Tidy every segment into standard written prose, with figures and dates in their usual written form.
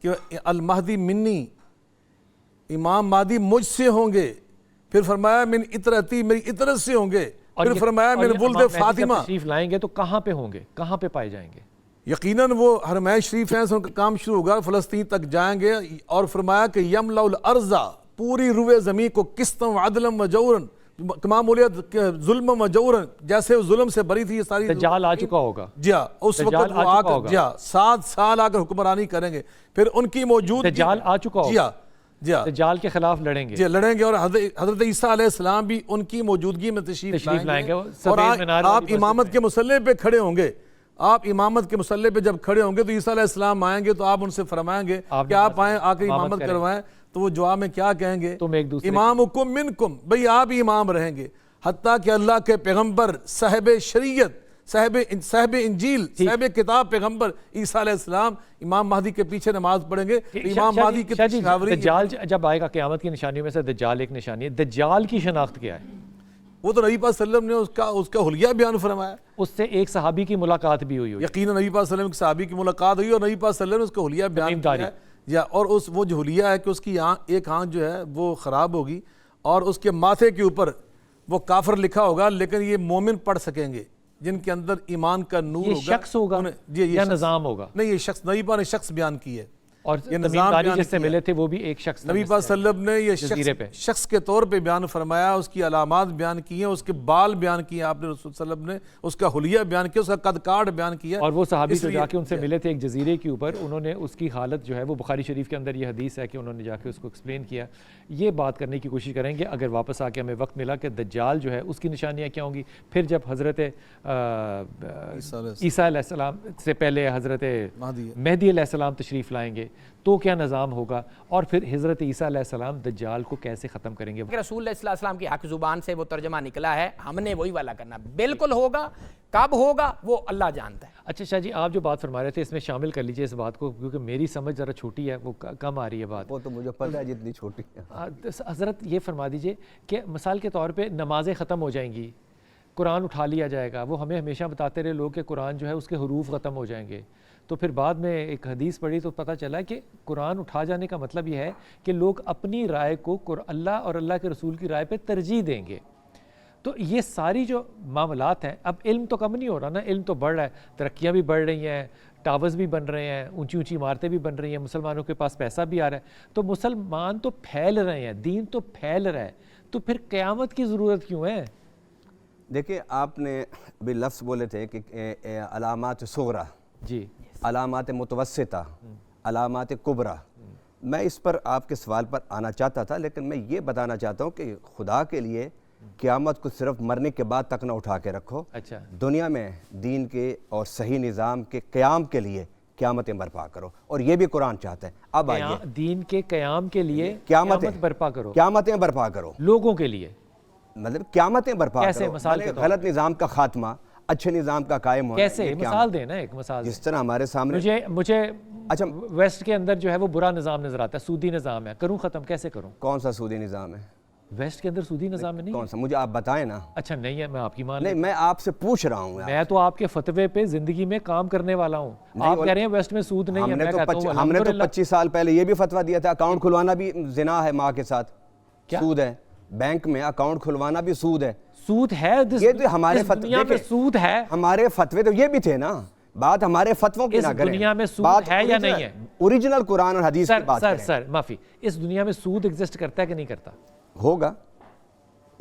کہ المہدی منی، امام مہدی مجھ سے ہوں گے، پھر فرمایا من اطرتی، میری اطرت سے ہوں گے، پھر فرمایا من ولد فاطمہ۔ تشریف لائیں گے تو کہاں پہ ہوں گے، کہاں پہ پائے جائیں گے؟ یقیناً وہ حرمین شریف ہیں، ان کا کام شروع ہوگا، فلسطین تک جائیں گے، اور فرمایا کہ یملأ الارض، پوری روئے زمین کو قسطا وعدلا وجورا، تمام مولیت ظلم و جورا، جیسے ظلم سے بری تھی یہ ساری دجال آ چکا ہوگا، جی ہاں، اس وقت وہ آ کر جی ہاں 7 سال آ کر حکمرانی کریں گے، پھر ان کی موجودگی دجال آ چکا ہوگا، جی ہاں جی ہاں دجال کے خلاف لڑیں گے، جی لڑیں گے، اور حضرت عیسیٰ علیہ السلام بھی ان کی موجودگی میں تشریف لائیں گے، اور آپ امامت کے مسلح پہ کھڑے ہوں گے، آپ امامت کے مسلح پہ جب کھڑے ہوں گے تو عیسیٰ علیہ السلام آئیں گے، تو آپ ان سے فرمائیں گے کہ آپ آئیں آ کے امامت کروائیں، تو وہ جواب میں کیا کہیں گے؟ امامکم منکم، بھئی آپ ہی امام رہیں گے، حتیٰ کہ اللہ کے پیغمبر صاحب شریعت، صاحب انجیل، صاحب کتاب پیغمبر عیسیٰ علیہ السلام امام مہدی کے پیچھے نماز پڑھیں گے، امام مہدی کی تشاوری۔ دجال جب آئے گا قیامت کی نشانیوں میں سے دجال ایک نشانی ہے، دجال کی شناخت کیا ہے؟ وہ تو نبی پاک صلی اللہ علیہ وسلم نے اس کا حلیہ بیان فرمایا، اس سے ایک صحابی کی ملاقات بھی ہوئی، یقیناً نبی پاک صلی اللہ علیہ وسلم کی صحابی کی ملاقات ہوئی، اور نبی پاک صلی اللہ علیہ وسلم نے اس کا حلیہ بیان کیا ہے، یا اور وہ جو حلیہ ہے کہ اس کی ایک آنکھ جو ہے وہ خراب ہوگی، اور اس کے ماتھے کے اوپر وہ کافر لکھا ہوگا، لیکن یہ مومن پڑھ سکیں گے جن کے اندر ایمان کا نور ہوگا۔ یہ شخص ہوگا یا نظام ہوگا؟ نہیں، یہ شخص، نبی پاک نے شخص بیان کی ہے، اور تمیمداری جس سے ملے تھے وہ بھی ایک شخص، نبی پاک صلی اللہ علیہ وسلم نے یہ شخص کے طور پہ بیان فرمایا، اس کی علامات بیان کی ہیں، اس کے بال بیان کیے آپ نے، رسول صلی اللہ علیہ وسلم نے اس کا حلیہ بیان کیا، اس کا قد کاٹ بیان کیا، اور وہ صحابی جو جا کے ان سے ملے تھے ایک جزیرے کے اوپر، انہوں نے اس کی حالت جو ہے وہ بخاری شریف کے اندر یہ حدیث ہے کہ انہوں نے جا کے اس کو ایکسپلین کیا۔ یہ بات کرنے کی کوشش کریں گے اگر واپس آ کے ہمیں وقت ملا کہ دجال جو ہے اس کی نشانیاں کیا ہوں گی، پھر جب حضرت عیسیٰ علیہ السلام سے پہلے حضرت مہدی علیہ السلام تشریف لائیں گے تو کیا نظام ہوگا، اور پھر حضرت عیسیٰ علیہ السلام دجال کو کیسے ختم کریں گے۔ رسول اللہ صلی اللہ علیہ وسلم کی حق زبان سے وہ ترجمہ نکلا ہے، ہم نے وہی والا کرنا، بالکل ہوگا، کب ہوگا وہ اللہ جانتا ہے۔ اچھا شاہ جی، آپ جو بات فرما رہے تھے اس میں شامل کر لیجئے اس بات کو، کیونکہ میری سمجھ ذرا چھوٹی ہے، وہ کم آ رہی ہے بات۔ وہ تو مجھے پتہ ہے جتنی چھوٹی ہے۔ حضرت یہ فرما دیجئے کہ مثال کے طور پہ نمازیں ختم ہو جائیں گی، قرآن اٹھا لیا جائے گا، وہ ہمیں ہمیشہ بتاتے رہے لوگ کہ قرآن جو ہے اس کے حروف ختم ہو جائیں گے، تو پھر بعد میں ایک حدیث پڑھی تو پتہ چلا کہ قرآن اٹھا جانے کا مطلب یہ ہے کہ لوگ اپنی رائے کو اللہ اور اللہ کے رسول کی رائے پہ ترجیح دیں گے۔ تو یہ ساری جو معاملات ہیں، اب علم تو کم نہیں ہو رہا نا، علم تو بڑھ رہا ہے، ترقیاں بھی بڑھ رہی ہیں، ٹاورز بھی بن رہے ہیں، اونچی اونچی عمارتیں بھی بن رہی ہیں، مسلمانوں کے پاس پیسہ بھی آ رہا ہے، تو مسلمان تو پھیل رہے ہیں، دین تو پھیل رہا ہے، تو پھر قیامت کی ضرورت کیوں ہے؟ دیکھیں آپ نے بھی لفظ بولے تھے کہ علامات صغرا، جی، علامات متوسطہ، علامات کبرا، میں اس پر آپ کے سوال پر آنا چاہتا تھا، لیکن میں یہ بتانا چاہتا ہوں کہ خدا کے لیے قیامت کو صرف مرنے کے بعد تک نہ اٹھا کے رکھو، اچھا، دنیا میں دین کے اور صحیح نظام کے قیام کے لیے قیامتیں برپا کرو، اور یہ بھی قرآن چاہتا ہے۔ اب آئیے دین کے قیام کے لیے قیامت برپا کرو، قیامتیں برپا کرو، لوگوں کے لیے، مطلب قیامتیں برپا کیسے؟ کرو، مثال غلط نظام کا خاتمہ، اچھے نظام کا قائم ہونا۔ کیسے؟ مثال دینا، ایک مثال جس طرح ہمارے سامنے مجھے اچھا ویسٹ کے اندر جو ہے وہ برا نظام نظر آتا ہے، سودی نظام ہے، کروں ختم، کیسے کروں؟ کون سا سودی نظام ہے؟ ویسٹ کے اندر سودی نظام ہے؟ نہیں کون سا؟ مجھے آپ بتائیں نا۔ اچھا نہیں ہے، میں آپ کی مان نہیں، میں آپ سے پوچھ رہا ہوں، میں تو آپ کے فتوے پہ زندگی میں کام کرنے والا ہوں، آپ کہہ رہے ہیں ویسٹ میں سود نہیں ہے، میں کہتا ہوں ہم نے تو 25 سال پہلے یہ بھی فتویٰ دیا تھا اکاؤنٹ کھلوانا بھی زنا ہے، ماں کے ساتھ سود ہے، بینک میں اکاؤنٹ کھلوانا بھی سود ہے، سود ہے، یہ تو ہمارے دنیا میں سود ہے، ہمارے فتوے تو یہ بھی تھے نا، بات ہمارے فتووں کی نہ کریں، دنیا میں سود ہے یا نہیں ہے؟ اوریجنل قرآن اور حدیث کی بات کریں۔ سر معافی، اس دنیا میں سود ایگزسٹ کرتا ہے کہ نہیں کرتا؟ ہوگا،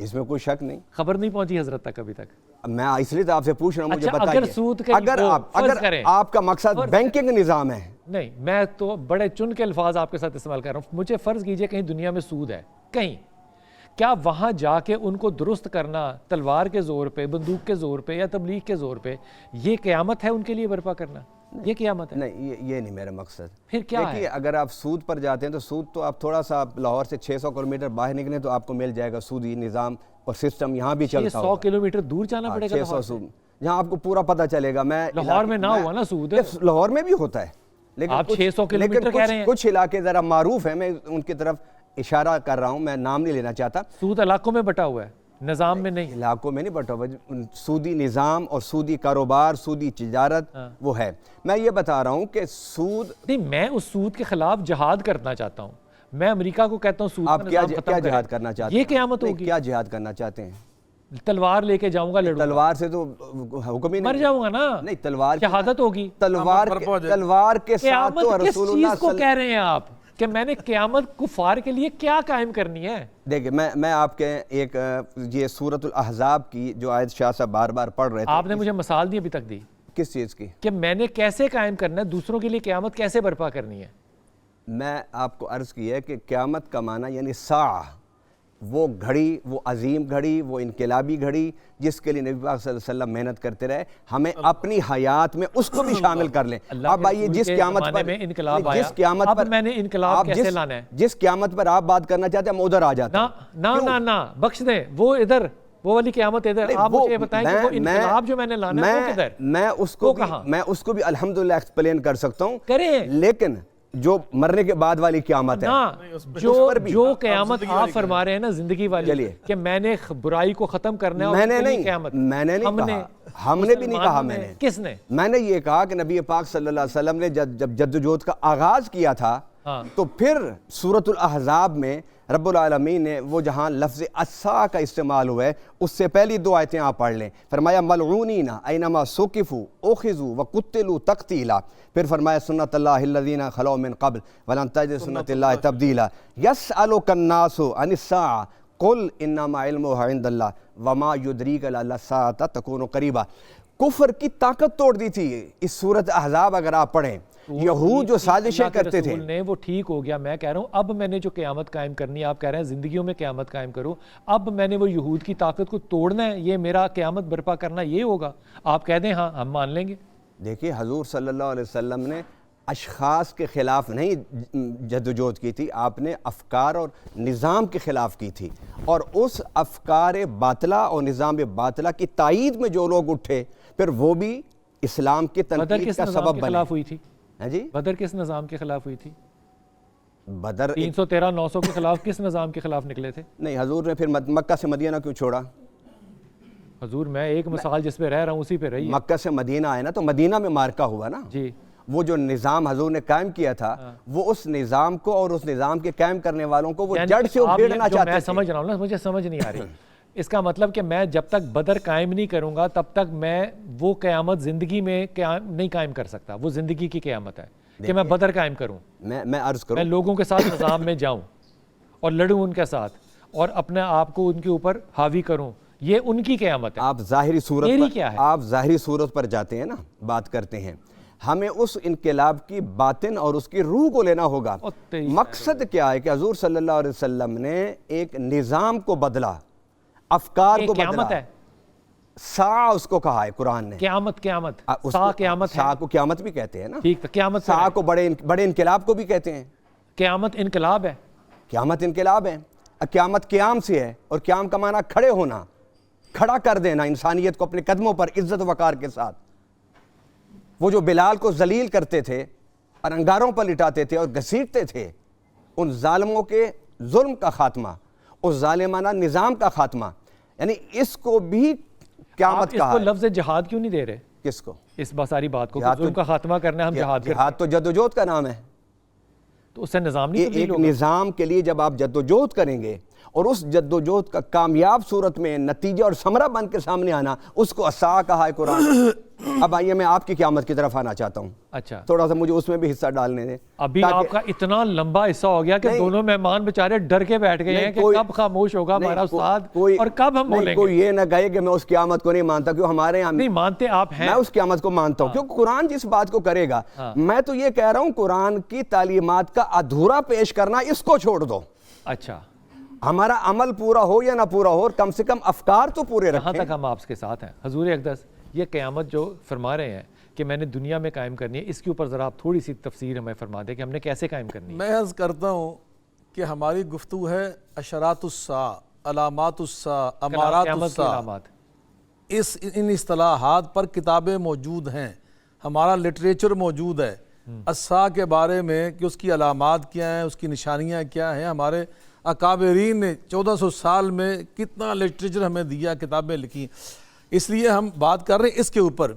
اس میں کوئی شک نہیں۔ خبر نہیں پہنچی حضرت تک ابھی تک؟ میں اس لیے تو آپ سے پوچھ رہا ہوں، مجھے اگر بتائیے، سود کے اگر آپ کا مقصد بینکنگ نظام ہے۔ نہیں، میں تو بڑے چن کے الفاظ آپ کے ساتھ استعمال کر رہا ہوں، مجھے فرض کیجئے کہیں دنیا میں سود ہے، کہیں، کیا وہاں جا کے ان کو درست کرنا تلوار کے زور پہ، بندوق کے زور پہ یا تبلیغ کے زور پہ، یہ قیامت ہے ان کے لیے برپا کرنا؟ یہ قیامت ہے؟ نہیں، یہ نہیں میرا مقصد۔ پھر کیا ہے؟ دیکھیے اگر آپ سود پر جاتے ہیں تو سود تو آپ تھوڑا سا لاہور سے 600 کلومیٹر باہر نکلیں تو آپ کو مل جائے گا سودی نظام اور سسٹم، یہاں بھی چلتا ہوگا۔ 100 کلومیٹر دور جانا پڑے گا؟ 600 سود، جہاں آپ کو پورا پتہ چلے گا۔ میں لاہور میں نہ ہوا نا سود؟ لاہور میں بھی ہوتا ہے، لیکن آپ 600 کلومیٹر کہہ رہے ہیں۔ کچھ علاقے ذرا معروف ہیں، میں ان کی طرف اشارہ کر رہا ہوں، میں نام نہیں لینا چاہتا۔ سود علاقوں میں بٹا ہوا ہے؟ نظام میں نہیں، علاقوں میں نہیں بٹا ہوا، سودی نظام اور سودی کاروبار، سودی تجارت وہ ہے۔ میں یہ بتا رہا ہوں کہ سود نہیں، میں اس سود کے خلاف جہاد کرنا چاہتا ہوں، میں امریکہ کو کہتا ہوں سود کا آپ نظام ختم کیا کریں۔ جہاد کرنا چاہتے ہیں؟ یہ قیامت نہیں، ہوگی، کیا جہاد کرنا چاہتے ہیں؟ تلوار لے کے جاؤں گا، لڑوں گا، تلوار سے تو حکم ہی مر نہیں، جاؤں گا نا، نہیں تلوار شہادت ہوگی۔ تلوار کے ساتھ قیامت تو کس رسول چیز اللہ کو کہہ رہے ہیں آپ کہ میں نے قیامت کفار کے لیے کیا قائم کرنی ہے؟ دیکھیں میں آپ کے ایک یہ سورۃ الاحزاب کی جو آیت شاہ صاحب بار بار پڑھ رہے تھے، آپ نے مجھے مثال دی ابھی تک دی کس چیز کی؟ کہ میں نے کیسے قائم کرنا ہے، دوسروں کے لیے قیامت کیسے برپا کرنی ہے۔ میں آپ کو عرض کی ہے کہ قیامت کا معنی یعنی ساعہ، وہ گھڑی، وہ عظیم گھڑی، وہ انقلابی گھڑی جس کے لیے نبی پاک صلی اللہ علیہ وسلم محنت کرتے رہے، ہمیں اپنی حیات میں اس کو بھی شامل کر لیں۔ اب آئیے جس قیامت پر انقلاب آیا، اب میں نے انقلاب کیسے لانا ہے؟ جس قیامت پر آپ بات کرنا چاہتے ہیں ہم ادھر آ جاتے ہیں۔ نہ بخش دیں، وہ ادھر، وہ والی قیامت ادھر، آپ مجھے بتائیں کہ وہ انقلاب جو میں نے لانا ہے وہ کدھر؟ میں اس کو بھی الحمدللہ ایکسپلین کر سکتا ہوں، کریں، لیکن جو مرنے کے بعد والی قیامت ہے، جو قیامت آپ فرما رہے ہیں نا زندگی والی، کہ میں نے برائی کو ختم کرنا ہے، میں نے نہیں کہا، ہم نے بھی نہیں کہا، کس نے؟ میں نے یہ کہا کہ نبی پاک صلی اللہ علیہ وسلم نے جب جدوجہد کا آغاز کیا تھا تو پھر سورۃ الاحزاب میں رب العالمین نے وہ جہاں لفظ الساعہ کا استعمال ہوا ہے اس سے پہلی دو آیتیں آپ پڑھ لیں۔ فرمایا ملعونین اینما ثقفوا اخذوا وقتلوا تقتیلا، پھر فرمایا سنت اللہ الذین خلو من قبل ولن تجد سنت اللہ تبدیلا، یسألک الناس عن الساعہ قل انما علمها عند اللہ وما یدریک لعل الساعة تکون قریبا۔ کفر کی طاقت توڑ دی تھی اس سورۃ احزاب، اگر آپ پڑھیں یہود جو سازشیں کرتے تھے، نے وہ ٹھیک ہو گیا۔ میں کہہ رہا ہوں اب میں نے جو قیامت قائم کرنی ہے، آپ کہہ رہے ہیں زندگیوں میں قیامت قائم کرو، اب میں نے وہ یہود کی طاقت کو توڑنا ہے، یہ میرا قیامت برپا کرنا یہ ہوگا، آپ کہہ دیں ہاں ہم مان لیں گے۔ دیکھیے حضور صلی اللہ علیہ وسلم نے اشخاص کے خلاف نہیں جدوجہد کی تھی، آپ نے افکار اور نظام کے خلاف کی تھی، اور اس افکار باطلہ اور نظام باطلہ کی تائید میں جو لوگ اٹھے پھر وہ بھی اسلام کے تنقید کا سبب بنے۔ خلاف ہوئی تھی جی، بدر کس نظام کے خلاف ہوئی تھی؟ بدر 313 900 کے خلاف کس نظام کے خلاف نکلے تھے؟ نہیں، حضور نے پھر مکہ سے مدینہ کیوں چھوڑا؟ حضور میں ایک مثال جس پہ رہ رہا ہوں اسی پہ رہی ہے۔ مکہ سے مدینہ آئے نا تو مدینہ میں مارکہ ہوا نا، جی، وہ جو نظام حضور نے قائم کیا تھا وہ اس نظام کو اور اس نظام کے قائم کرنے والوں کو وہ جڑ سے اکھیڑنا چاہتے تھے۔ میں سمجھ رہا ہوں نا، مجھے سمجھ نہیں آ رہی اس کا مطلب کہ میں جب تک بدر قائم نہیں کروں گا تب تک میں وہ قیامت زندگی میں نہیں قائم کر سکتا، وہ زندگی کی قیامت ہے کہ میں بدر قائم کروں، میں عرض کروں، میں لوگوں کے ساتھ نظام میں جاؤں اور لڑوں ان کے ساتھ اور اپنے آپ کو ان کے اوپر حاوی کروں، یہ ان کی قیامت ہے۔ آپ ظاہری صورت میری پر کیا ہے؟ آپ ظاہری صورت پر جاتے ہیں نا، بات کرتے ہیں، ہمیں اس انقلاب کی باطن اور اس کی روح کو لینا ہوگا۔ مقصد کیا ہے کہ حضور صلی اللہ علیہ وسلم نے ایک نظام کو بدلا، افکار کو بدلا، قیامت ہے، ساعہ اس کو کہا ہے قرآن نے، قیامت سا قیامت ہے، ساعہ کو قیامت بھی کہتے ہیں نا، ٹھیک، قیامت ساعہ کو بڑے انقلاب کو بھی کہتے ہیں، قیامت انقلاب ہے، قیامت انقلاب ہے، قیامت قیام سے ہے، اور قیام کا معنی کھڑے ہونا، کھڑا کر دینا انسانیت کو اپنے قدموں پر عزت وقار کے ساتھ۔ وہ جو بلال کو ذلیل کرتے تھے اور انگاروں پر لٹاتے تھے اور گھسیٹتے تھے، ان ظالموں کے ظلم کا خاتمہ، اس ظالمانہ نظام کا خاتمہ، یعنی اس کو بھی قیامت کہا ہے۔ اس کو لفظ جہاد کیوں نہیں دے رہے؟ کس کو؟ اس ساری بات کو ظلم کا خاتمہ کرنا ہے، ہم جہاد کرتے ہیں، جہاد تو جدوجہد کا نام ہے، تو اس سے نظام نہیں تبدیل ایک ہوگا؟ نظام کے لیے جب آپ جدوجہد کریں گے اور اس جدوجہد کا کامیاب صورت میں نتیجہ اور ثمرہ بن کے سامنے آنا، اس کو الساعہ کہا ہے قرآن۔ اب آئیے میں آپ کی قیامت کی طرف آنا چاہتا ہوں، اچھا تھوڑا سا مجھے اس میں بھی حصہ ڈالنے دیں۔ ابھی آپ کا اتنا لمبا حصہ ہو گیا کہ دونوں مہمان بیچارے ڈر کے بیٹھ گئے ہیں کہ کب خاموش ہوگا ہمارا استاد اور کب ہم بولیں گے۔ کوئی یہ نہ کہے کہ میں اس قیامت کو نہیں مانتا، کیوں ہمارے یہاں نہیں مانتے آپ ہیں، میں اس قیامت کو مانتا ہوں کیونکہ قرآن جس بات کو کرے گا، میں تو یہ کہہ رہا ہوں قرآن کی تعلیمات کا ادھورا پیش کرنا اس کو چھوڑ دو۔ اچھا، ہمارا عمل پورا ہو یا نہ پورا ہو، اور کم سے کم افکار تو پورے رکھیں۔ یہاں تک ہم آپ کے ساتھ ہیں۔ حضور اقدس یہ قیامت جو فرما رہے ہیں کہ میں نے دنیا میں قائم کرنی ہے، اس کے اوپر ذرا آپ تھوڑی سی تفسیر ہمیں فرما دیں کہ ہم نے کیسے قائم کرنی ہے۔ میں عرض کرتا ہوں کہ ہماری گفتگو ہے اشرات الساعہ، علامات الساعہ، امارات الساعہ، ان اصطلاحات پر کتابیں موجود ہیں، ہمارا لٹریچر موجود ہے الساعہ کے بارے میں کہ اس کی علامات کیا ہیں، اس کی نشانیاں کیا ہیں، ہمارے اکابرین نے 1400 سال میں کتنا لٹریچر ہمیں دیا، کتابیں لکھی، اس لیے ہم بات کر رہے ہیں اس کے اوپر۔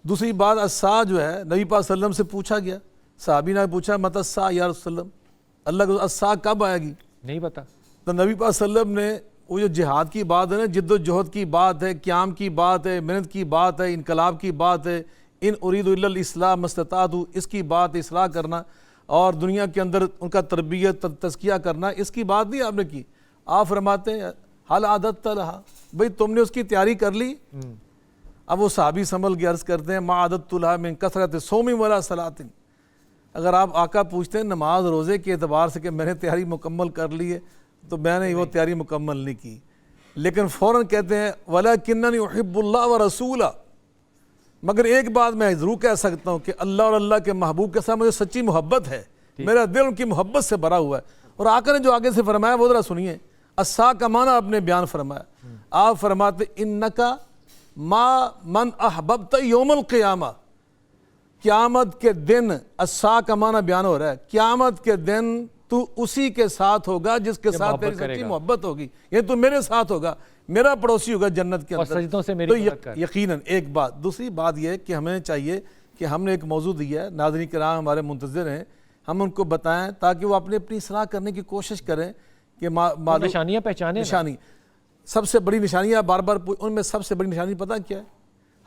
دوسری بات الساعہ جو ہے نبی پاک صلی اللہ علیہ وسلم سے پوچھا گیا، صحابی نے پوچھا متی الساعہ یا رسول اللہ، اللہ کو الساعہ کب آئے گی؟ نہیں پتا۔ تو نبی پاک صلی اللہ علیہ وسلم نے وہ جو جہاد کی بات ہے نا، جد و جہد کی بات ہے، قیام کی بات ہے، محنت کی بات ہے، انقلاب کی بات ہے، ان اريد الا الاصلاح ما استطعت، اس کی بات اصلاح کرنا اور دنیا کے اندر ان کا تربیت تزکیہ کرنا، اس کی بات نہیں آپ نے کی۔ آپ فرماتے ہیں حل عادت لہا، بھئی تم نے اس کی تیاری کر لی؟ اب وہ صحابی سنبھل کے عرض کرتے ہیں ما عادت لہا من کثرت صوم ولا صلاۃ، اگر آپ آقا پوچھتے ہیں نماز روزے کے اعتبار سے کہ میں نے تیاری مکمل کر لی ہے، تو میں نے وہ تیاری مکمل نہیں کی، لیکن فوراً کہتے ہیں وَلَكِنَّنِي أُحِبُّ اللَّهَ وَرَسُولَهُ، مگر ایک بات میں ضرور کہہ سکتا ہوں کہ اللہ اور اللہ کے محبوب کے ساتھ مجھے سچی محبت ہے، میرا دل ان کی محبت سے بھرا ہوا ہے۔ اور آقا نے جو آگے سے فرمایا وہ ذرا سنیے، الساعہ کا معنی آپ نے بیان فرمایا، آپ فرماتے اِنَّكَ مَا مَنْ أَحْبَبْتَ يَوْمَ الْقِيَامَةِ، قیامت کے دن، الساعہ کا معنی بیان ہو رہا ہے، قیامت کے دن تو اسی کے ساتھ ہوگا جس کے ساتھ تیری سچی محبت ہوگی، یہ تو میرے ساتھ ہوگا، میرا پڑوسی ہوگا جنت کے اور اندر، سجدوں سے میری تو مدد کر۔ یقیناً ایک بات۔ دوسری بات یہ ہے کہ ہمیں چاہیے کہ ہم نے ایک موضوع دیا ہے، ناظرین کرام ہمارے منتظر ہیں، ہم ان کو بتائیں تاکہ وہ اپنی اصلاح کرنے کی کوشش کریں کہ معلوم نشانیاں پہچانے، نشانی سب سے بڑی نشانیاں بار بار ان میں سب سے بڑی نشانی پتہ کیا ہے؟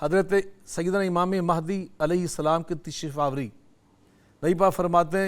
حضرت سیدنا امام مہدی علیہ السلام کی تشریف آوری۔ نبی پاک فرماتے ہیں